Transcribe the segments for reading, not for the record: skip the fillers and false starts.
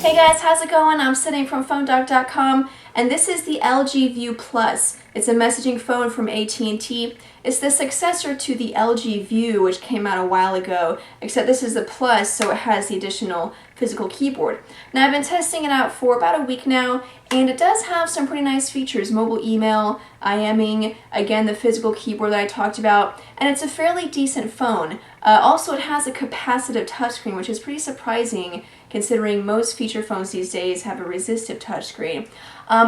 Hey guys, how's it going? I'm Sydney from PhoneDoc.com, and this is the LG View Plus. It's a messaging phone from AT&T. It's the successor to the LG View, which came out a while ago, except this is the Plus, so it has the additional physical keyboard. Now, I've been testing it out for about a week now, and it does have some pretty nice features. Mobile email, IMing, again, the physical keyboard that I talked about, and it's a fairly decent phone. Also, it has a capacitive touchscreen, which is pretty surprising considering most feature phones these days have a resistive touchscreen.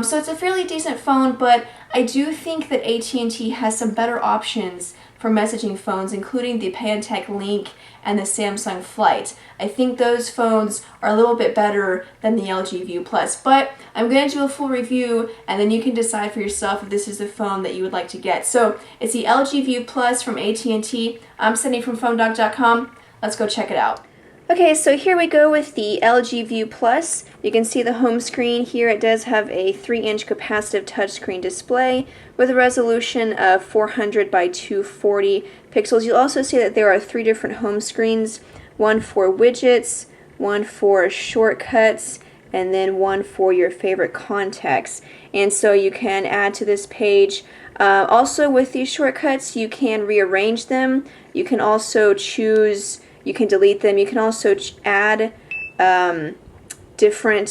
So it's a fairly decent phone, but I do think that AT&T has some better options for messaging phones, including the Paytech Link and the Samsung Flight. I think those phones are a little bit better than the LG View Plus, but I'm going to do a full review and then you can decide for yourself if this is the phone that you would like to get. So it's the LG View Plus from AT&T. I'm Sydney from PhoneDoc.com. Let's go check it out. Okay, so here we go with the LG View Plus. You can see the home screen here. It does have a 3-inch capacitive touchscreen display with a resolution of 400 by 240 pixels. You'll also see that there are 3 different home screens, one for widgets, one for shortcuts, and then one for your favorite contacts. And so you can add to this page. Also with these shortcuts, you can rearrange them. You can also choose. You can delete them. You can also add different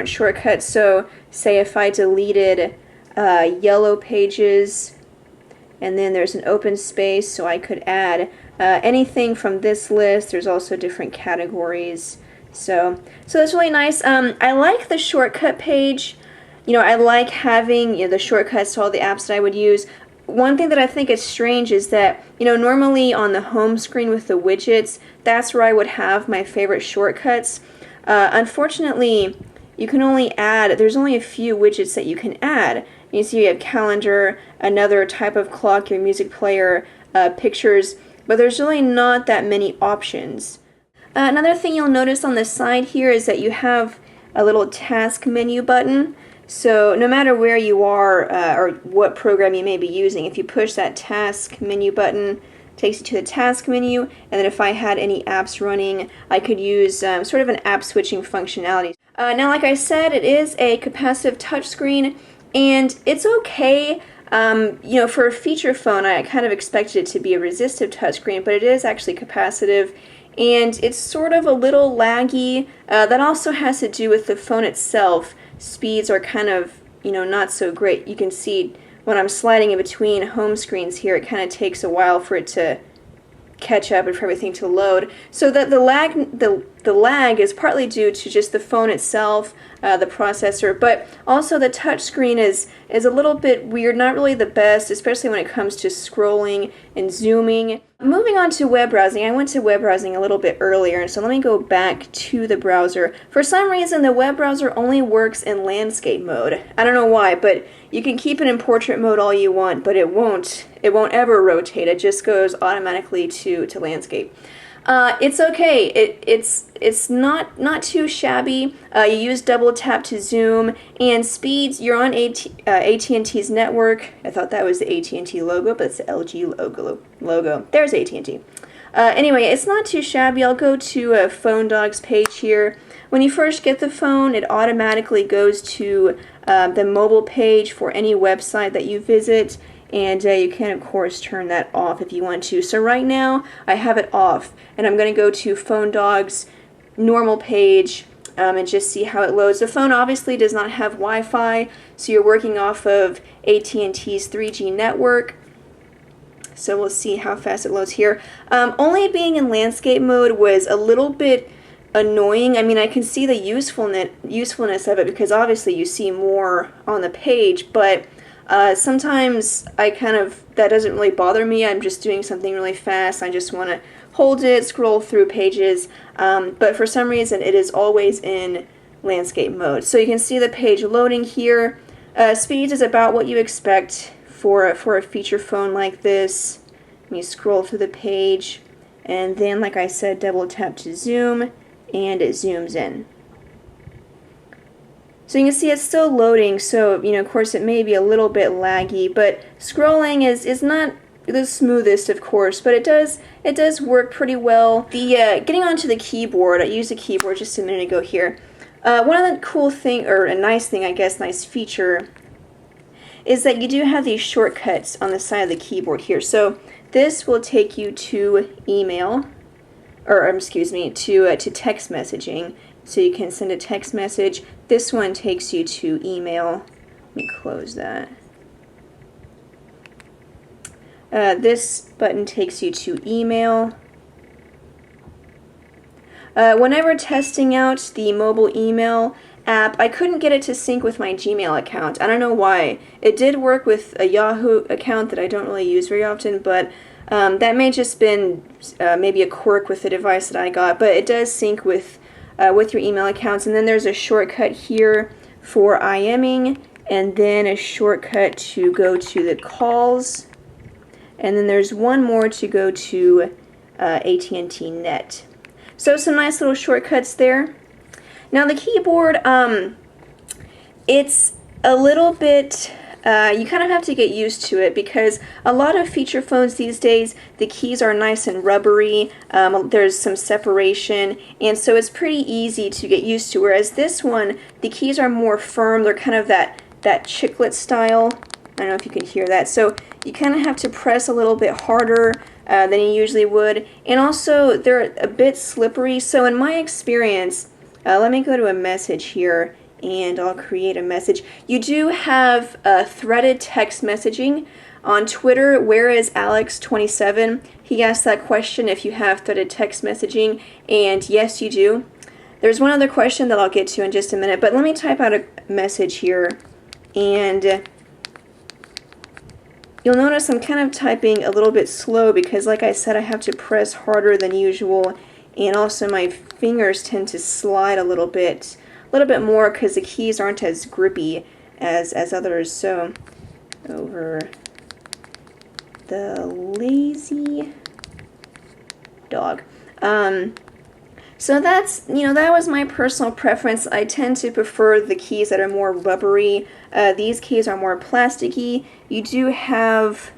shortcuts. So say if I deleted yellow pages and then there's an open space, so I could add anything from this list. There's also different categories. So that's really nice. I like the shortcut page. You know, I like having the shortcuts to all the apps that I would use. One thing that I think is strange is that, normally on the home screen with the widgets, that's where I would have my favorite shortcuts. Unfortunately, you can only add, there's only a few widgets that you can add. You see you have calendar, another type of clock, your music player, pictures, but there's really not that many options. Another thing you'll notice on the side here is that you have a little task menu button. So no matter where you are or what program you may be using, if you push that task menu button, it takes you to the task menu, and then if I had any apps running, I could use sort of an app switching functionality. Now, like I said, it is a capacitive touchscreen, and it's okay. For a feature phone, I kind of expected it to be a resistive touchscreen, but it is actually capacitive, and it's sort of a little laggy. That also has to do with the phone itself. Speeds are kind of, not so great. You can see when I'm sliding in between home screens here, it kind of takes a while for it to catch up and for everything to load. So that the lag is partly due to just the phone itself, the processor, but also the touch screen is a little bit weird, not really the best, especially when it comes to scrolling and zooming. Moving on to web browsing, I went to web browsing a little bit earlier, and so let me go back to the browser. For some reason, the web browser only works in landscape mode. I don't know why, but you can keep it in portrait mode all you want, but it won't ever rotate. It just goes automatically to landscape. It's okay. It's not too shabby. You use double tap to zoom, and speeds. You're on AT&T's network. I thought that was the AT&T logo, but it's the LG logo. There's AT&T. Anyway, it's not too shabby. I'll go to a PhoneDocs page here. When you first get the phone, it automatically goes to the mobile page for any website that you visit. And you can, of course, turn that off if you want to. So right now, I have it off. And I'm going to go to PhoneDocs normal page and just see how it loads. The phone obviously does not have Wi-Fi, so you're working off of AT&T's 3G network. So we'll see how fast it loads here. Only being in landscape mode was a little bit annoying. I mean, I can see the usefulness of it because obviously you see more on the page, but sometimes that doesn't really bother me. I'm just doing something really fast. I just want to hold it, scroll through pages, but for some reason it is always in landscape mode. So you can see the page loading here. Speed is about what you expect for a feature phone like this. You scroll through the page, and then, like I said, double tap to zoom, and it zooms in. So you can see it's still loading, so, of course it may be a little bit laggy, but scrolling is not the smoothest, of course, but it does work pretty well. The getting onto the keyboard, I used the keyboard just a minute ago here. One of the cool thing, or a nice thing, I guess, nice feature, is that you do have these shortcuts on the side of the keyboard here. So this will take you to email, or excuse me, to text messaging. So you can send a text message. This one takes you to email. Let me close that. This button takes you to email. Whenever testing out the mobile email app, I couldn't get it to sync with my Gmail account. I don't know why. It did work with a Yahoo account that I don't really use very often, but that may just been maybe a quirk with the device that I got, but it does sync with your email accounts. And then there's a shortcut here for IMing, and then a shortcut to go to the calls, and then there's one more to go to AT&T Net. So some nice little shortcuts there. Now the keyboard, it's a little bit, you kind of have to get used to it because a lot of feature phones these days, the keys are nice and rubbery, there's some separation, and so it's pretty easy to get used to, whereas this one, the keys are more firm, they're kind of that chiclet style. I don't know if you can hear that. So you kind of have to press a little bit harder than you usually would, and also they're a bit slippery. So in my experience, let me go to a message here and I'll create a message. You do have threaded text messaging on Twitter. Where is Alex27? He asked that question if you have threaded text messaging, and yes, you do. There's one other question that I'll get to in just a minute, but let me type out a message here, and you'll notice I'm kind of typing a little bit slow because, like I said, I have to press harder than usual, and also my fingers tend to slide a little bit more because the keys aren't as grippy as others. So over the lazy dog. So that's, that was my personal preference. I tend to prefer the keys that are more rubbery. These keys are more plasticky. You do have,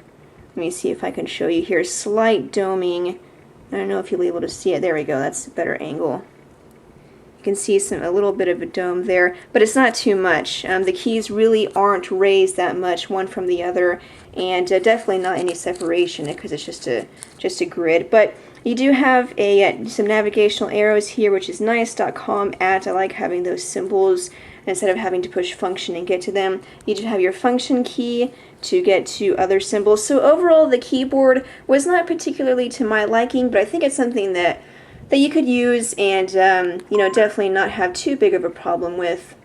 let me see if I can show you here, slight doming. I don't know if you'll be able to see it. There we go. That's a better angle. You can see a little bit of a dome there, but it's not too much. The keys really aren't raised that much one from the other, and definitely not any separation because it's just a grid. But you do have some navigational arrows here, which is nice. .com, @ I like having those symbols instead of having to push function and get to them. You do have your function key to get to other symbols. So overall, the keyboard was not particularly to my liking, but I think it's something that you could use and definitely not have too big of a problem with.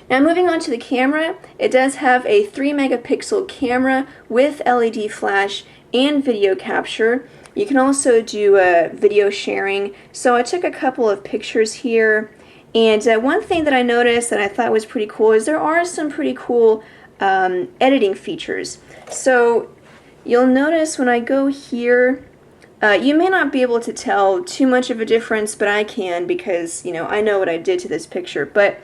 Now moving on to the camera, it does have a 3 megapixel camera with LED flash and video capture. You can also do video sharing. So I took a couple of pictures here, and one thing that I noticed that I thought was pretty cool is there are some pretty cool editing features. So you'll notice when I go here, you may not be able to tell too much of a difference, but I can because, I know what I did to this picture. But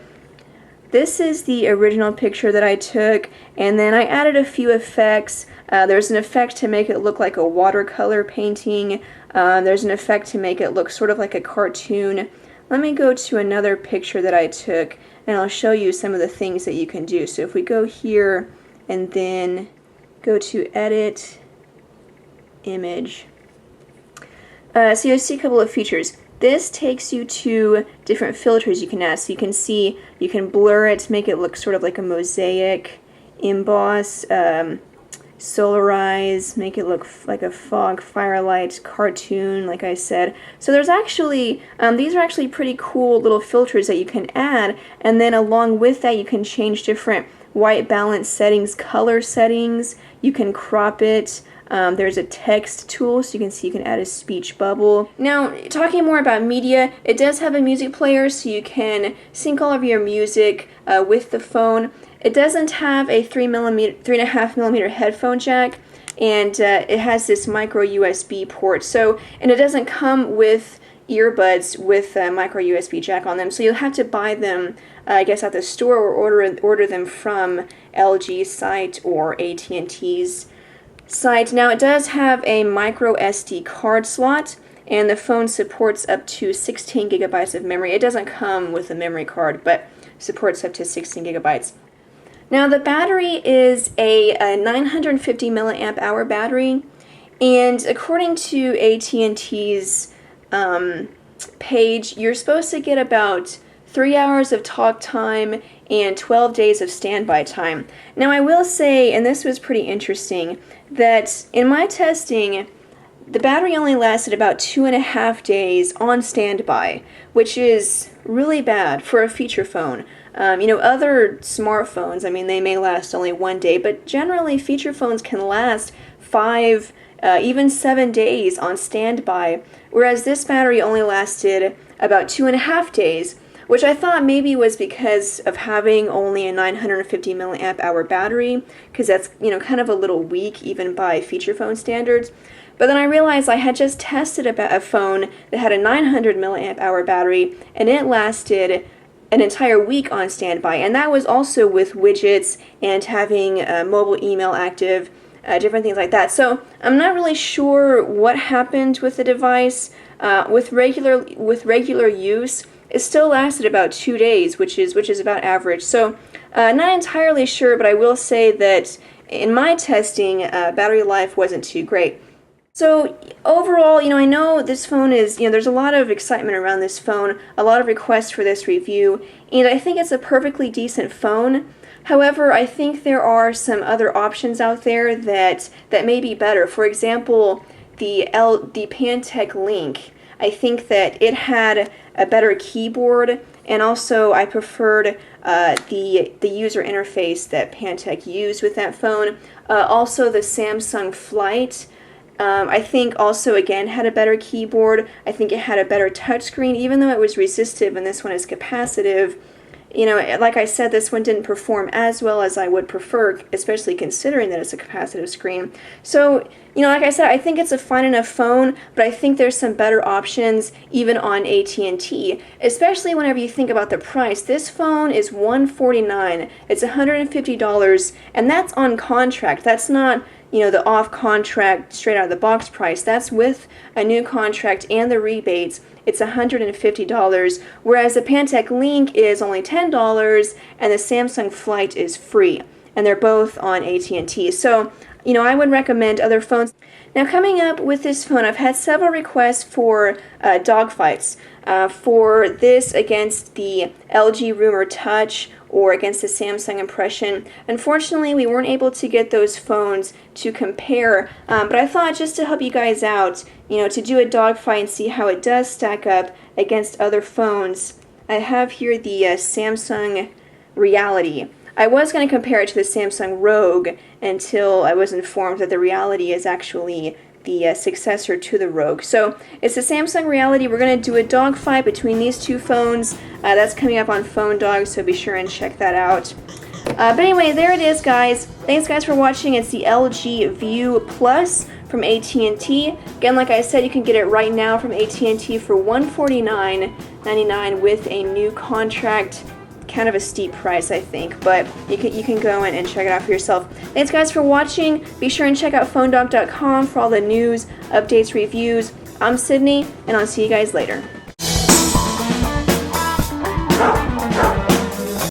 this is the original picture that I took, and then I added a few effects. There's an effect to make it look like a watercolor painting. There's an effect to make it look sort of like a cartoon. Let me go to another picture that I took, and I'll show you some of the things that you can do. So if we go here and then go to Edit, Image. So you'll see a couple of features. This takes you to different filters you can add. So you can see, you can blur it to make it look sort of like a mosaic, emboss, solarize, make it look like a fog, firelight, cartoon, like I said. So there's actually, these are actually pretty cool little filters that you can add, and then along with that you can change different white balance settings, color settings, you can crop it. There's a text tool, so you can see you can add a speech bubble. Now, talking more about media, it does have a music player, so you can sync all of your music with the phone. It doesn't have a 3.5 millimeter headphone jack, and it has this micro USB port. So, and it doesn't come with earbuds with a micro USB jack on them, so you'll have to buy them, I guess, at the store or order them from LG's site or AT&T's site. Now it does have a micro SD card slot, and the phone supports up to 16 gigabytes of memory. It doesn't come with a memory card, but supports up to 16 gigabytes. Now the battery is a 950 milliamp hour battery, and according to AT&T's page, you're supposed to get about 3 hours of talk time and 12 days of standby time. Now I will say, and this was pretty interesting, that in my testing, the battery only lasted about 2.5 days on standby, which is really bad for a feature phone. Other smartphones, I mean, they may last only 1 day, but generally feature phones can last 5, even 7 days on standby, whereas this battery only lasted about 2.5 days, which I thought maybe was because of having only a 950 milliamp hour battery, because that's, kind of a little weak even by feature phone standards. But then I realized I had just tested a phone that had a 900 milliamp hour battery, and it lasted an entire week on standby, and that was also with widgets and having mobile email active, different things like that. So I'm not really sure what happened with the device. With regular use, it still lasted about 2 days, which is about average. So not entirely sure, but I will say that in my testing, battery life wasn't too great. So overall, I know this phone is, there's a lot of excitement around this phone, a lot of requests for this review, and I think it's a perfectly decent phone. However, I think there are some other options out there that may be better. For example, the Pantech Link. I think that it had a better keyboard, and also I preferred the user interface that Pantech used with that phone. Also, the Samsung Flight, I think also again had a better keyboard. I think it had a better touchscreen, even though it was resistive and this one is capacitive. Like I said, this one didn't perform as well as I would prefer, especially considering that it's a capacitive screen. So, like I said, I think it's a fine enough phone, but I think there's some better options even on AT&T, especially whenever you think about the price. This phone is $149. It's $150, and that's on contract. That's not the off-contract, straight-out-of-the-box price. That's with a new contract and the rebates. It's $150, whereas the Pantech Link is only $10, and the Samsung Flight is free, and they're both on AT&T. So, I would recommend other phones. Now, coming up with this phone, I've had several requests for dogfights. For this against the LG Rumor Touch or against the Samsung Impression. Unfortunately, we weren't able to get those phones to compare, but I thought just to help you guys out, to do a dogfight and see how it does stack up against other phones, I have here the Samsung Reality. I was going to compare it to the Samsung Rogue until I was informed that the Reality is actually the successor to the Rogue. So it's the Samsung Reality. We're going to do a dogfight between these two phones. That's coming up on Phone Dog, so be sure and check that out. But anyway, there it is, guys. Thanks, guys, for watching. It's the LG View Plus from AT&T. Again, like I said, you can get it right now from AT&T for $149.99 with a new contract. Kind of a steep price, I think, but you can go in and check it out for yourself. Thanks, guys, for watching. Be sure and check out PhoneDog.com for all the news, updates, reviews. I'm Sydney, and I'll see you guys later.